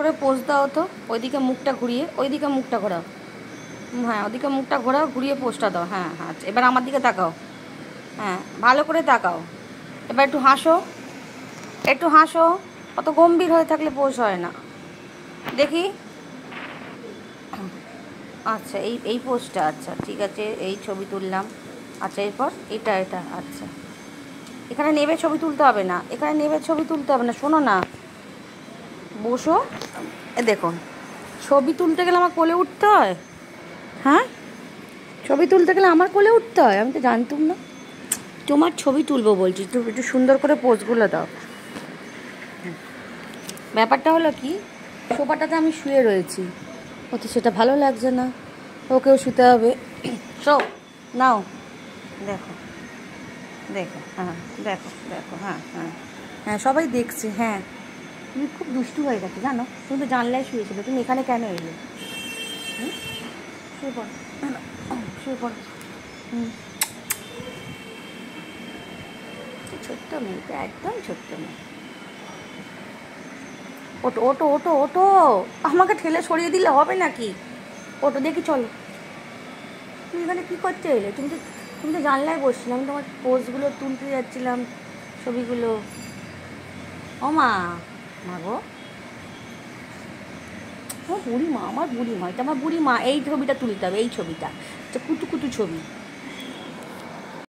করে পোজ দাও তো, ওইদিকে মুখটা ঘুরিয়ে, ওইদিকে মুখটা ঘোরাও। হ্যাঁ, ওদিকে মুখটা ঘোরাও, ঘুরিয়ে পোজটা দাও। হ্যাঁ হ্যাঁ, এবার আমার দিকে তাকাও। হ্যাঁ, ভালো করে তাকাও। এবার একটু হাসো, একটু হাসো। অত গম্ভীর হয়ে থাকলে পোজ হয় না, দেখি। আচ্ছা, এই পোজটা, আচ্ছা ঠিক আছে, এই ছবি তুললাম। আচ্ছা, এরপর এটা এটা, আচ্ছা। এখানে নেবে ছবি তুলতে হবে না, এখানে নেবে ছবি তুলতে হবে না, শোনো না, বসো। দেখুন, ছবি তুলতে গেলে আমার কোলে উঠতে হয়? হ্যাঁ, ছবি তুলতে গেলে আমার কোলে উঠতে হয়? আমি তো জানতুম না। তোমার ছবি তুলবো বলছি, তো একটু সুন্দর করে পোজগুলো দাও। ব্যাপারটা হলো কি, সোফাটাতে আমি শুয়ে রয়েছি, ও তো সেটা ভালো লাগছে না, ওকেও শুতে হবে। শো, নাও, দেখো দেখো, হ্যাঁ দেখো দেখো, হ্যাঁ হ্যাঁ হ্যাঁ, সবাই দেখছে। হ্যাঁ, তুমি খুব দুষ্টু হয়ে গেছো জানো, তুমি তো জানলায় শুয়েছিল, তুমি এখানে কেন এলে? শুয়ে পড়ো, শুয়ে পড়ো। ছোট্ট মেয়েটা, একদম ছোট্ট মেয়ে। ওটো ওটো ওটো ওটো, আমাকে ঠেলে সরিয়ে দিলে হবে নাকি? ওটো, দেখি চলো। তুমি এখানে কী করতে এলে? তুমি তো জানলায় বসছিলাম, আমি তোমার পোজগুলো তুলতে যাচ্ছিলাম, ছবিগুলো। ও মা, মা গো, আমার বুড়ি মা, আমার বুড়ি মা, এটা আমার বুড়ি মা। এই ছবিটা তুলতে হবে, এই ছবিটা, কুতু কুতু ছবি।